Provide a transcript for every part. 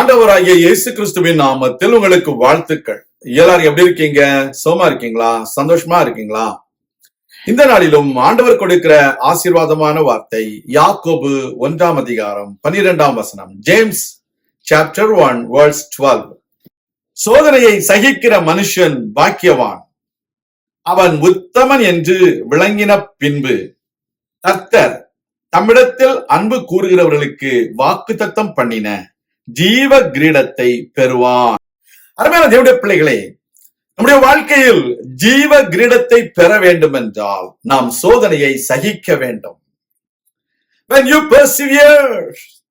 ஆண்டவராகிய இயேசு கிறிஸ்துவின் நாமத்தில் உங்களுக்கு வாழ்த்துக்கள். எல்லாரும் எப்படி இருக்கீங்க? சோமா இருக்கீங்களா? சந்தோஷமா இருக்கீங்களா? இந்த நாளிலும் ஆண்டவர் கொடுக்கிற ஆசீர்வாதமான வார்த்தை யாக்கோபு 1 ஜேம்ஸ் சாப்டர் 1 verse 12. சோதனையை சகிக்கிற மனுஷன் பாக்கியவான், அவன் உத்தமன் என்று விளங்கின பின்பு கர்த்தர் தம்மிடத்தில் அன்பு கூறுகிறவர்களுக்கு வாக்குத்தத்தம் பண்ணின ஜீவ கிரீடத்தை பெறுவான். அருமையான தேவனுடைய பிள்ளைகளே, நம்முடைய வாழ்க்கையில் ஜீவ கிரீடத்தை பெற வேண்டும் என்றால் நாம் சோதனையை சகிக்க வேண்டும். When you persevere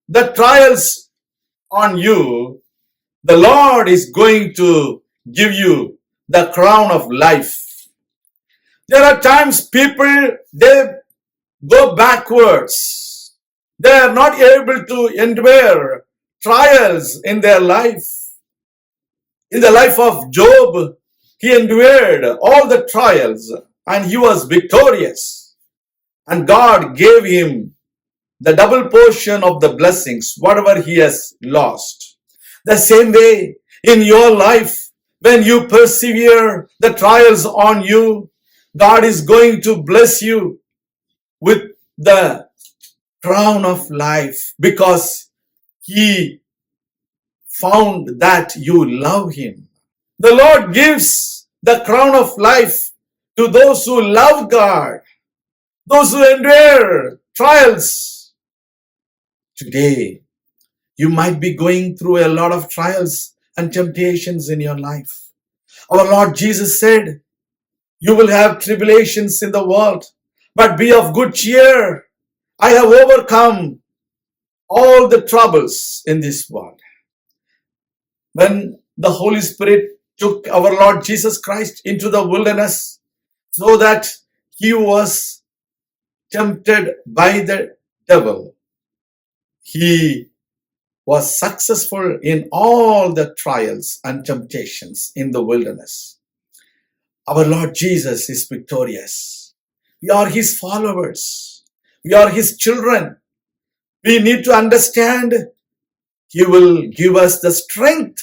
the trials on you, the Lord is going to give you the crown of life. There are times people, they go backwards. They are not able to endure trials in their life. In the life of Job, he endured all the trials and he was victorious. And God gave him the double portion of the blessings, whatever he has lost. The same way in your life, when you persevere the trials on you, God is going to bless you with the crown of life because He found that you love Him. The Lord gives the crown of life to those who love God, those who endure trials. Today, you might be going through a lot of trials and temptations in your life. Our Lord Jesus said, you will have tribulations in the world, but be of good cheer. I have overcome all the troubles in this world. When the Holy Spirit took our Lord Jesus Christ into the wilderness so that he was tempted by the devil, he was successful in all the trials and temptations in the wilderness. Our Lord Jesus is victorious. We are His followers. We are His children. We need to understand He will give us the strength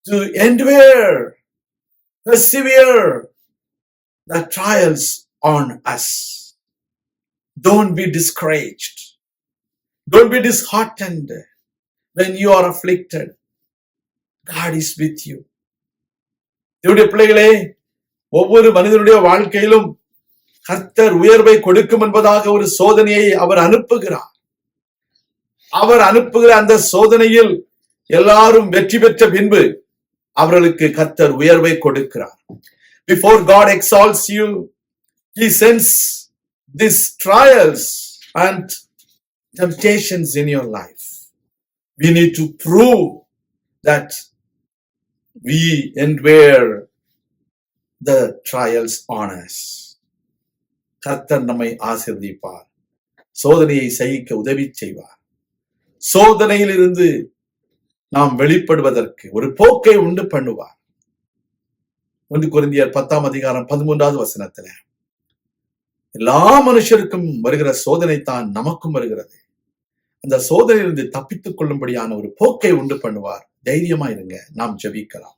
to endure, persevere the trials on us. Don't be discouraged. Don't be disheartened when you are afflicted. God is with you. தேவனுடைய பிள்ளைகளே, ஒவ்வொரு மனிதனுடைய வாழ்க்கையிலும் கர்த்தர் உயர்வை கொடுக்கும் என்பதாக ஒரு சோதனையை அவர் அனுப்புகிறார். அவர் அனுப்புகிற அந்த சோதனையில் எல்லாரும் வெற்றி பெற்ற பின்பு அவர்களுக்கு கர்த்தர் உயர்வை கொடுக்கிறார். Before God exalts you, He sends these trials and temptations in your life. We need to prove that we endure the trials on us. கர்த்தர் நம்மை ஆசீர்வதிப்பார், சோதனையை சகிக்க உதவி செய்வார். சோதனையிலிருந்து நாம் வெளிப்படுவதற்கு ஒரு போக்கை உண்டு பண்ணுவார். 1 கொரிந்தியர் 10:13 எல்லா மனுஷருக்கும் வருகிற சோதனை தான் நமக்கும் வருகிறது. அந்த சோதனையிலிருந்து தப்பித்துக் கொள்ளும்படியான ஒரு போக்கை உண்டு பண்ணுவார். தைரியமா இருங்க, நாம் ஜெபிக்கலாம்.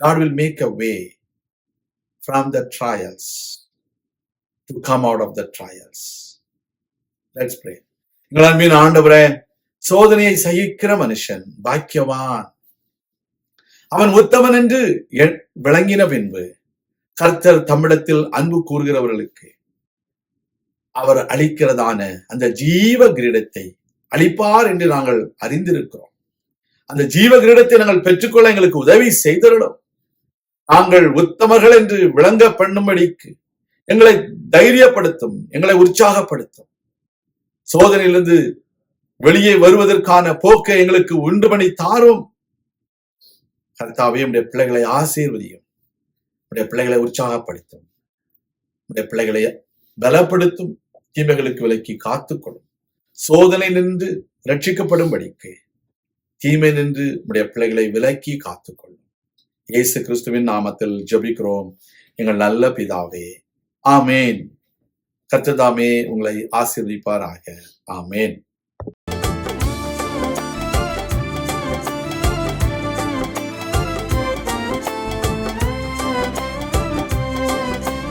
God will make a way from the trials to come out of the trials. Let's pray. எங்கள் அன்பின் ஆண்டவரே, சோதனையை சகிக்கிற மனுஷன் பாக்கியவான், அவன் உத்தமன் என்று விளங்கின பின்பு கர்த்தர் தம்மிடத்தில் அன்பு கூறுகிறவர்களுக்கு அவர் அளிக்கிறதான அந்த ஜீவ கிரீடத்தை அளிப்பார் என்று நாங்கள் அறிந்திருக்கிறோம். அந்த ஜீவ கிரீடத்தை நாங்கள் பெற்றுக்கொள்ள எங்களுக்கு உதவி செய்திருக்கிறோம். நாங்கள் உத்தமர்கள் என்று விளங்க பண்ணும்படிக்கு எங்களை தைரியப்படுத்தும், எங்களை உற்சாகப்படுத்தும். சோதனையிலிருந்து வெளியே வருவதற்கான போக்கை எங்களுக்கு உண்டு பண்ணி தாரும். கர்த்தாவே, உடைய பிள்ளைகளை ஆசீர்வதியும், உடைய பிள்ளைகளை உற்சாகப்படுத்தும், உடைய பிள்ளைகளை பலப்படுத்தும், தீமைகளுக்கு விலக்கி காத்துக்கொள்ளும். சோதனை நின்று ரட்சிக்கப்படும்படிக்கு தீமை நின்று உடைய பிள்ளைகளை விலக்கி காத்துக்கொள்ளும். இயேசு கிறிஸ்துவின் நாமத்தில் ஜெபிக்கிறோம் எங்கள் நல்ல பிதாவே, ஆமேன். கர்த்தர் தாமே உங்களை ஆசீர்வதிப்பாராக. ஆமேன்.